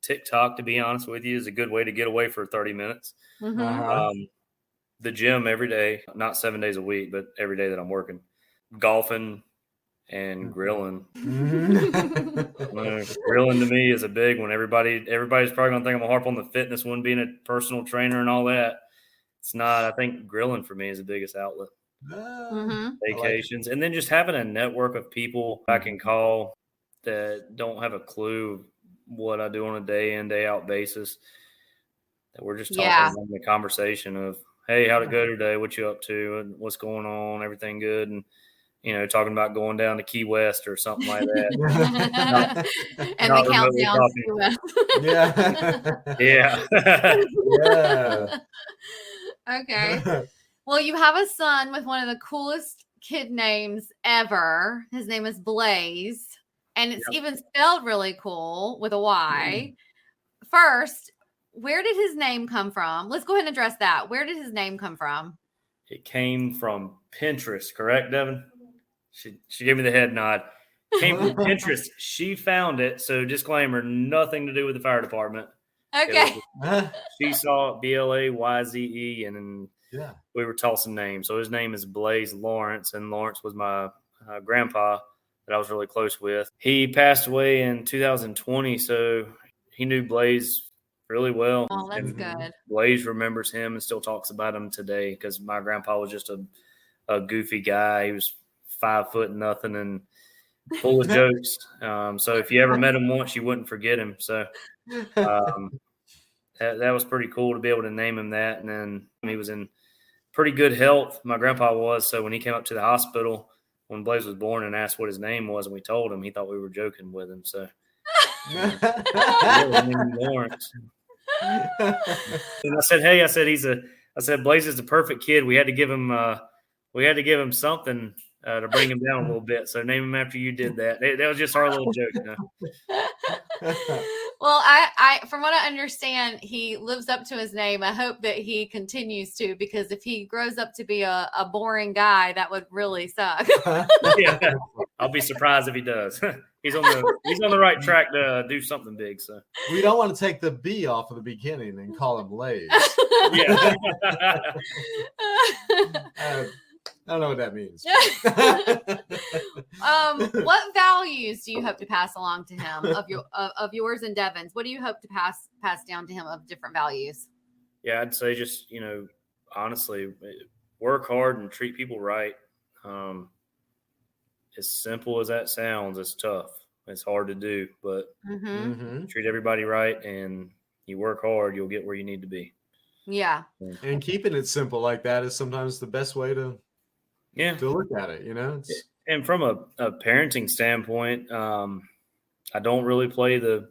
TikTok, to be honest with you, is a good way to get away for 30 minutes. The gym every day, not 7 days a week, but every day that I'm working. Golfing and grilling. Grilling to me is a big one. Everybody's probably going to think I'm a harp on the fitness one, being a personal trainer and all that. It's not. I think grilling for me is the biggest outlet. Vacations. And then just having a network of people I can call that don't have a clue what I do on a day in, day out basis. That we're just talking in the conversation of, hey, how'd it go today? What you up to? And what's going on? Everything good? And, talking about going down to Key West or something like that. And the countdown to Key West. Yeah. Okay. Well, you have a son with one of the coolest kid names ever. His name is Blaze. And it's even spelled really cool with a Y. First, where did his name come from? Let's go ahead and address that. Where did his name come from? It came from Pinterest, correct, Devin? She gave me the head nod. Came from Pinterest. She found it. So disclaimer, nothing to do with the fire department. Okay. She saw Blaze, and we were tossing names. So his name is Blaze Lawrence, and Lawrence was my grandpa that I was really close with. He passed away in 2020, so he knew Blaze really well. Oh, that's good. Blaze remembers him and still talks about him today, because my grandpa was just a goofy guy. He was 5 foot nothing and full of jokes. So if you ever met him once, you wouldn't forget him. So that was pretty cool to be able to name him that. And then he was in pretty good health. My grandpa was. So when he came up to the hospital when Blaze was born and asked what his name was, and we told him, he thought we were joking with him. So Lawrence. And I said, Blaze is the perfect kid. We had to give him something to bring him down a little bit. So name him after you did that. That was just our little joke. Well, I from what I understand, he lives up to his name. I hope that he continues to, because if he grows up to be a boring guy, that would really suck. Yeah, I'll be surprised if he does. He's on the right track to do something big. So we don't want to take the B off of the beginning and call him Lays. Yeah. I don't know what that means. What values do you hope to pass along to him of yours and Devin's? What do you hope to pass down to him of different values? Yeah, I'd say just, honestly, work hard and treat people right. As simple as that sounds, it's tough. It's hard to do, but treat everybody right, and you work hard, you'll get where you need to be. Yeah. And keeping it simple like that is sometimes the best way to look at it, And from a parenting standpoint, I don't really play the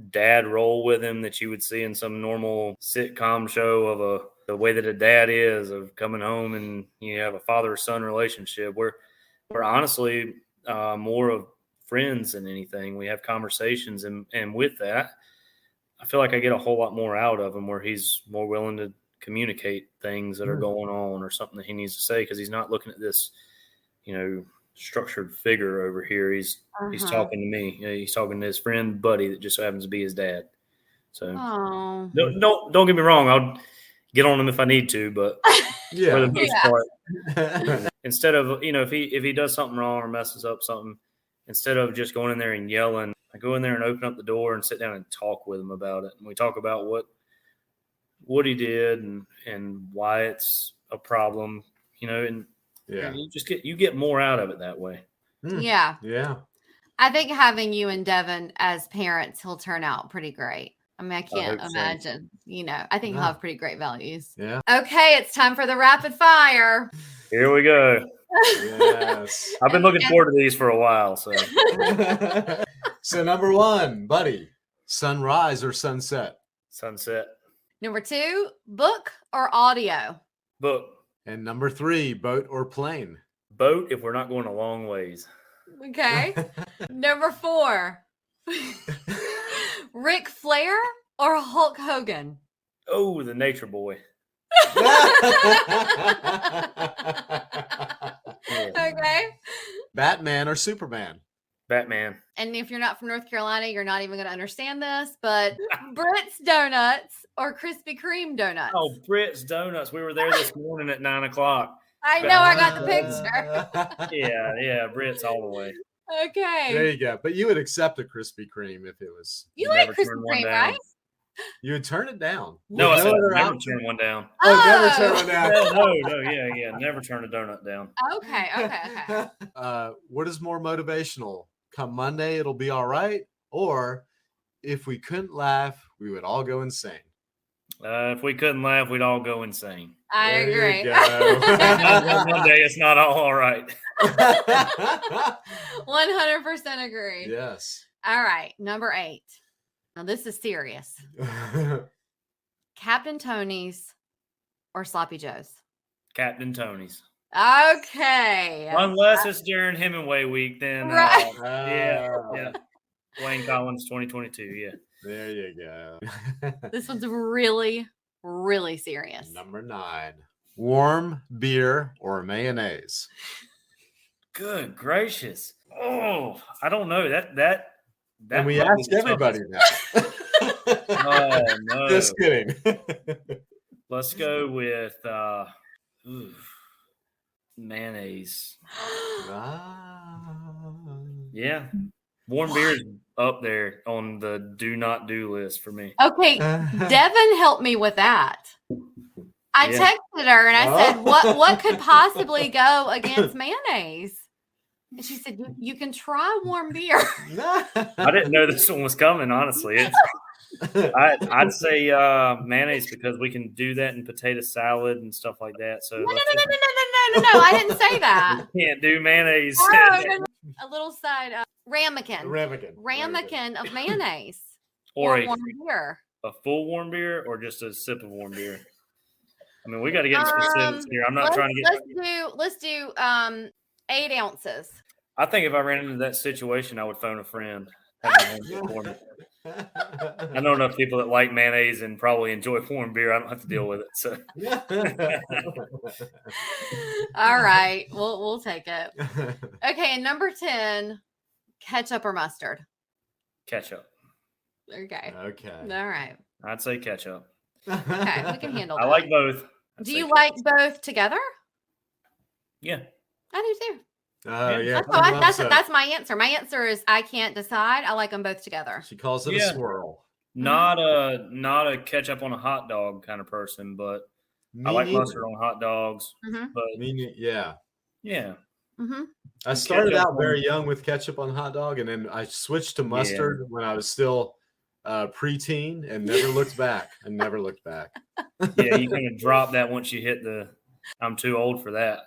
dad role with him that you would see in some normal sitcom show of the way that a dad is, of coming home and you have a father-son relationship. We're honestly more of friends than anything. We have conversations, and with that, I feel like I get a whole lot more out of him, where he's more willing to communicate things that are going on or something that he needs to say, because he's not looking at this, structured figure over here. He's talking to me. He's talking to his friend Buddy that just so happens to be his dad. So don't get me wrong. I'll get on him if I need to, but for the most part, instead of if he does something wrong or messes up something, instead of just going in there and yelling, I go in there and open up the door and sit down and talk with him about it. And we talk about what he did and why it's a problem, and you get more out of it that way. Yeah. Yeah. I think having you and Devin as parents, he'll turn out pretty great. I mean, I can't hope so. imagine, I think he'll have pretty great values. Yeah. Okay, it's time for the rapid fire. Here we go. Yes. I've been looking forward to these for a while. So, So number 1, buddy, sunrise or sunset? sunset. Number 2, book or audio? Book. And number 3, boat or plane? Boat if we're not going a long ways. Okay. Number 4, Ric Flair or Hulk Hogan? Oh, the nature boy. Okay. Batman or Superman? Batman. And if you're not from North Carolina, you're not even going to understand this, but Britt's Donuts or Krispy Kreme donuts? Oh, Britt's Donuts. We were there this morning at 9:00. I know, I got the picture. Yeah, Britt's all the way. Okay. There you go. But you would accept a Krispy Kreme if it was. You like Never Krispy turned one Kreme, down. right? You would turn it down. No, I With said other never option. turn one down. Oh, never turn one down. No, yeah. Never turn a donut down. Okay. What is more motivational? Come Monday, it'll be all right. Or if we couldn't laugh, we would all go insane. If we couldn't laugh, we'd all go insane. I There agree. you go. One day it's not all right. 100% agree. Yes. All right. Number 8. Now, this is serious. Captain Tony's or Sloppy Joe's? Captain Tony's. Okay. Unless it's during Hemingway week, then Right. yeah. Wayne Collins 2022, yeah. There you go. This one's really, really serious. Number 9. Warm beer or mayonnaise? Good gracious. Oh, I don't know. That And we might be ask the everybody toughest. that. Oh, no. Just kidding. Let's go with mayonnaise. Yeah. Warm beer is up there on the do not do list for me. Okay. Devin helped me with that. I Yeah. texted her and I said, what could possibly go against mayonnaise? And she said, you can try warm beer. I didn't know this one was coming, honestly. I'd say mayonnaise because we can do that in potato salad and stuff like that. So No, I didn't say that. you can't do mayonnaise. No. A little side ramekin of mayonnaise Or warm beer. a full warm beer or just a sip of warm beer. I mean, we got to get specifics here. I'm not trying to get. Let's do 8 ounces. I think if I ran into that situation, I would phone a friend. Have my hands up for me. I know enough people that like mayonnaise and probably enjoy warm beer. I don't have to deal with it. So, All right, we'll take it. Okay, and number 10, ketchup or mustard? ketchup. Okay. Okay. All right. I'd say ketchup. Okay, we can handle that. I like both. Do you like both together? Yeah. I do too. Oh, yeah. That's my answer. My answer is I can't decide. I like them both together. She calls it Yeah. a swirl. Not a ketchup on a hot dog kind of person, but I like mustard on hot dogs. Mhm. But Yeah. yeah, Mm-hmm. I started Ketchup out very young with ketchup on hot dog, and then I switched to mustard when I was still preteen, and never looked back. I never looked back. yeah, you kind of drop that once you hit the. I'm too old for that.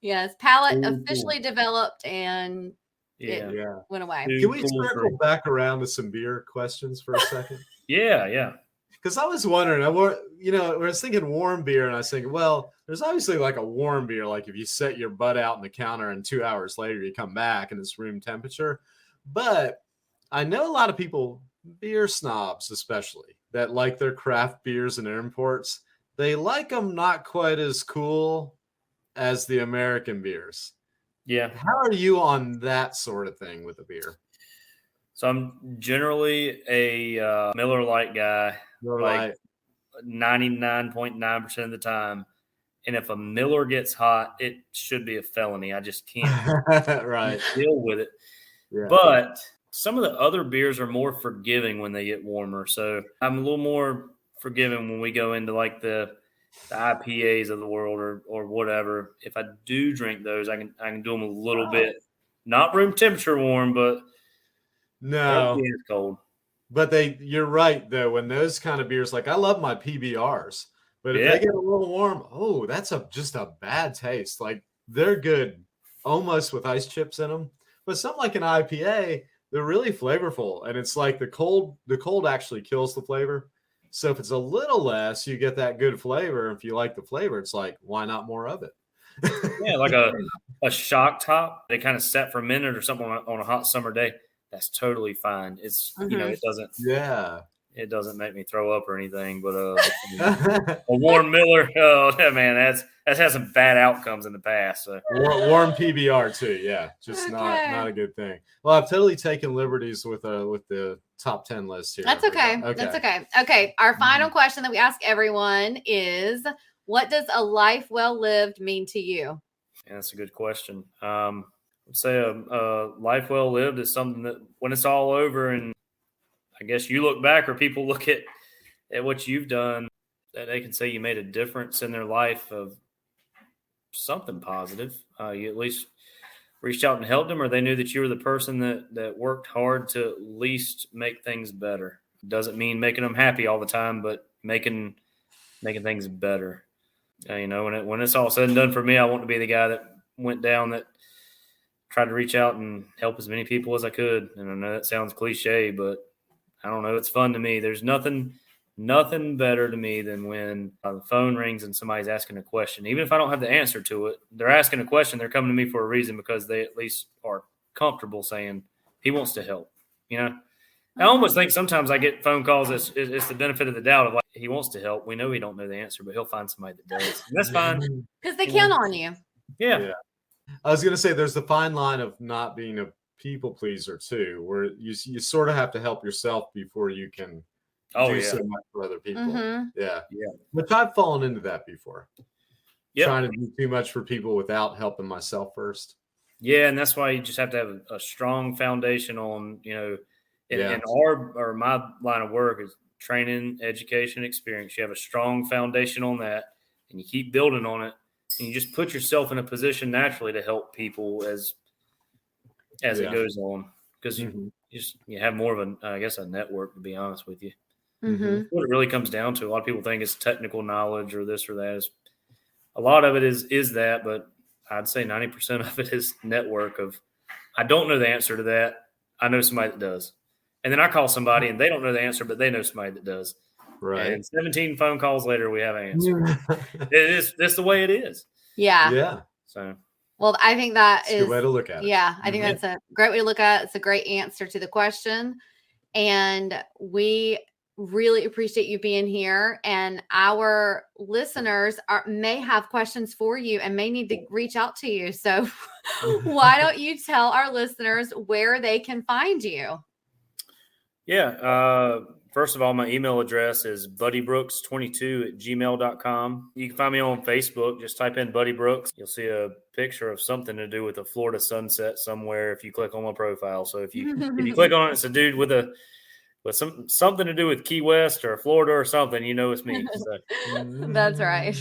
Yes, palate Cool, officially developed and Yeah, Yeah. went away. Too Can we cool for- circle back around to some beer questions for a second? yeah. Because I was wondering, I was thinking warm beer, and I was thinking, well, there's obviously like a warm beer, like if you set your butt out on the counter and 2 hours later you come back and it's room temperature. But I know a lot of people, beer snobs especially, that like their craft beers and imports. They like them not quite as cool as the American beers. Yeah. How are you on that sort of thing with a beer? So I'm generally a Miller Lite guy, like 99.9% of the time. And if a Miller gets hot, it should be a felony. I just can't right. deal with it. Yeah. But some of the other beers are more forgiving when they get warmer. So I'm a little more forgiving when we go into like the IPAs of the world or whatever. If I do drink those, I can do them a little bit, not room temperature warm, but No, it's cold. but you're right though. When those kind of beers, like I love my PBRs, but if Yeah. they get a little warm, that's just a bad taste. Like they're good almost with ice chips in them, but something like an IPA, they're really flavorful, and it's like the cold actually kills the flavor. So if it's a little less, you get that good flavor. If you like the flavor, it's like, why not more of it? Yeah, like a shock top. They kind of set for a minute or something on a hot summer day. That's totally fine. It's it doesn't make me throw up or anything. But a warm Miller, oh man, that's had some bad outcomes in the past. So. Warm PBR too, yeah, just not a good thing. Well, I've totally taken liberties with the top 10 list here. That's okay. That's okay. Okay, our final question that we ask everyone is, what does a life well lived mean to you? Yeah, that's a good question. I'd say a life well lived is something that when it's all over and I guess you look back or people look at what you've done, that they can say you made a difference in their life of something positive. You at least reached out and helped them, or they knew that you were the person that worked hard to at least make things better. Doesn't mean making them happy all the time, but making things better. When it's all said and done for me, I want to be the guy that went down, that tried to reach out and help as many people as I could. And I know that sounds cliche, but I don't know. It's fun to me. There's nothing better to me than when the phone rings and somebody's asking a question. Even if I don't have the answer to it, they're asking a question. They're coming to me for a reason because they at least are comfortable saying he wants to help. I almost think sometimes I get phone calls. It's the benefit of the doubt of like, he wants to help. We know he don't know the answer, but he'll find somebody that does. And that's fine. Because they count on you. Yeah. I was going to say there's the fine line of not being a people pleaser too, where you sort of have to help yourself before you can do so much for other people. Yeah. Which I've fallen into that before. Trying to do too much for people without helping myself first. Yeah, and that's why you just have to have a strong foundation on, in my line of work is training, education, experience. You have a strong foundation on that, and you keep building on it, and you just put yourself in a position naturally to help people as it goes on, because you have more of a network, to be honest with you. What it really comes down to, a lot of people think it's technical knowledge or this or that. A lot of it is that, but I'd say 90% of it is network of, I don't know the answer to that. I know somebody that does. And then I call somebody and they don't know the answer, but they know somebody that does. Right. And 17 phone calls later, we have an answer. That's the way it is. Yeah. Yeah. So. Well, I think that's a good way to look at it. Yeah, I think that's a great way to look at it. It's a great answer to the question. And we really appreciate you being here. And our listeners may have questions for you and may need to reach out to you. So why don't you tell our listeners where they can find you? Yeah. First of all, my email address is buddybrooks22@gmail.com. You can find me on Facebook. Just type in Buddy Brooks. You'll see a picture of something to do with a Florida sunset somewhere if you click on my profile. So if you click on it, it's a dude with something to do with Key West or Florida or something, it's me. So. That's right.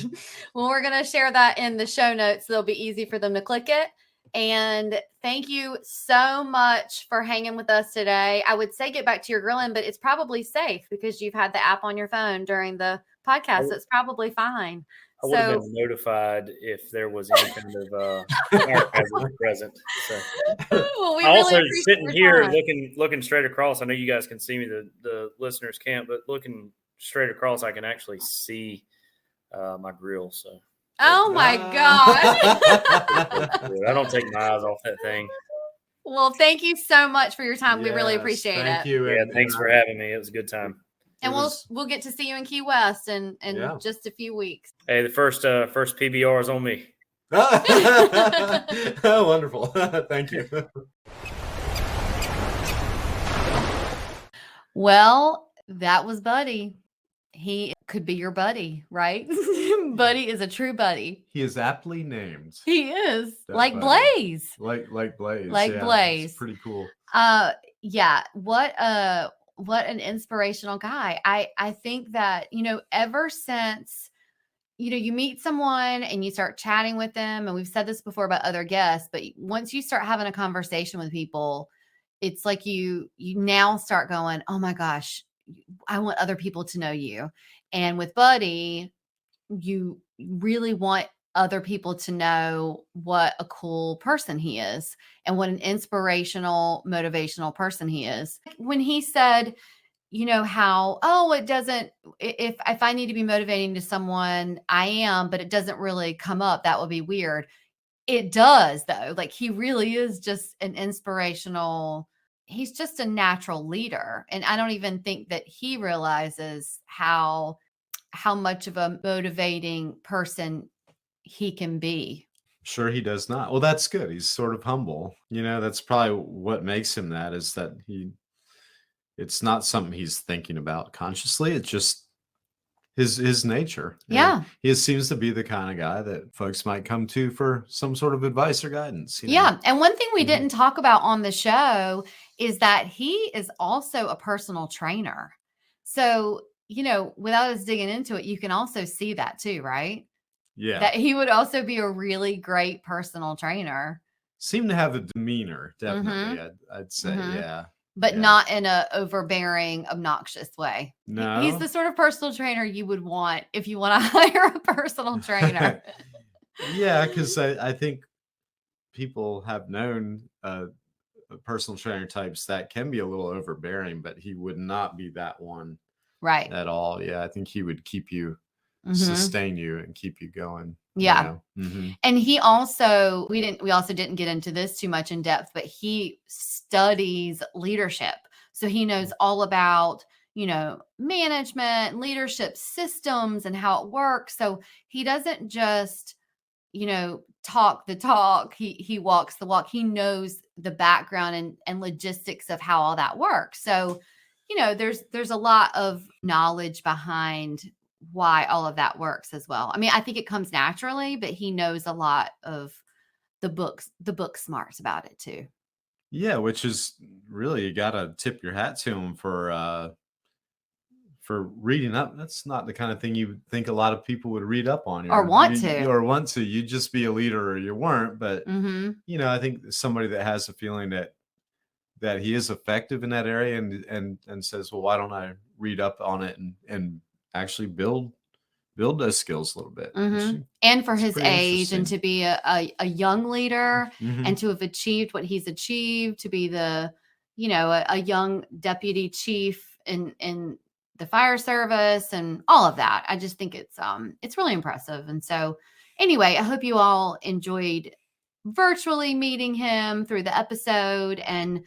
Well, we're going to share that in the show notes. So it'll be easy for them to click it. And thank you so much for hanging with us today. I would say get back to your grilling, but it's probably safe because you've had the app on your phone during the podcast. So it's probably fine. I would have been notified if there was any kind of present. So. Well, I also sitting here looking straight across. I know you guys can see me, the listeners can't, but looking straight across, I can actually see my grill. So. Oh my God. I don't take my eyes off that thing. Well, thank you so much for your time. We really appreciate it. Thank you. Yeah, thanks for having me. It was a good time. And we'll get to see you in Key West in just a few weeks. Hey, the first PBR is on me. Oh, wonderful. Thank you. Well, that was Buddy. He could be your buddy, right? Buddy is a true buddy. He is aptly named. He is. That like buddy. Blaze. Like Blaze. Like Blaze. It's pretty cool. Yeah, what an inspirational guy. I think that, ever since, you meet someone and you start chatting with them, and we've said this before about other guests, but once you start having a conversation with people, it's like you now start going, "Oh my gosh, I want other people to know you." And with Buddy, you really want other people to know what a cool person he is and what an inspirational, motivational person he is. When he said, how, oh, it doesn't, if I need to be motivating to someone, I am, but it doesn't really come up, that would be weird. It does, though. Like, he really is just an inspirational, he's just a natural leader. And I don't even think that he realizes how much of a motivating person he can be. Sure, he does not. Well, that's good. He's sort of humble. That's probably what makes him that, is that it's not something he's thinking about consciously. It's just his nature. Yeah. He seems to be the kind of guy that folks might come to for some sort of advice or guidance. Yeah. And one thing we Mhm. didn't talk about on the show is that he is also a personal trainer. So, without us digging into it, you can also see that too, right? Yeah. That he would also be a really great personal trainer. Seem to have a demeanor, definitely. I'd say, yeah. But Yeah. not in a overbearing, obnoxious way. No. He's the sort of personal trainer you would want if you want to hire a personal trainer. Yeah, because I think people have known personal trainer types that can be a little overbearing, but he would not be that one Right. at all. Yeah, I think he would keep you, Mhm. sustain you, and keep you going. Yeah. Mhm. And he also, we also didn't get into this too much in depth, but he studies leadership. So he knows all about, management, leadership systems and how it works. So he doesn't just, talk the talk. He walks the walk. He knows the background and logistics of how all that works. So, there's a lot of knowledge behind why all of that works as well. I mean, I think it comes naturally, but he knows a lot of the book smarts about it too. Yeah, which is really, you got to tip your hat to him for reading up. That's not the kind of thing you would think a lot of people would read up on, Or want to. or want to. You'd just be a leader or you weren't. But Mm-hmm. I think somebody that has a feeling that he is effective in that area and says, well, why don't I read up on it and actually build those skills a little bit. Mm-hmm. And for his pretty age, and to be a young leader, Mhm. and to have achieved what he's achieved, to be the, a young deputy chief in the fire service and all of that. I just think it's really impressive. And so anyway, I hope you all enjoyed virtually meeting him through the episode. And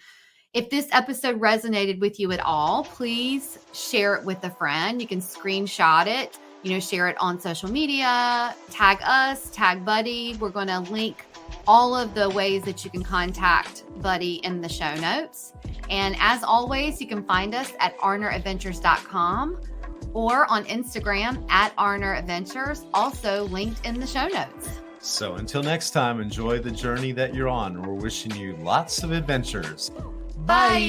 if this episode resonated with you at all, please share it with a friend. You can screenshot it, share it on social media, tag us, tag Buddy. We're going to link all of the ways that you can contact Buddy in the show notes. And as always, you can find us at arneradventures.com or on Instagram at arneradventures, also linked in the show notes. So until next time, enjoy the journey that you're on. We're wishing you lots of adventures. Bye.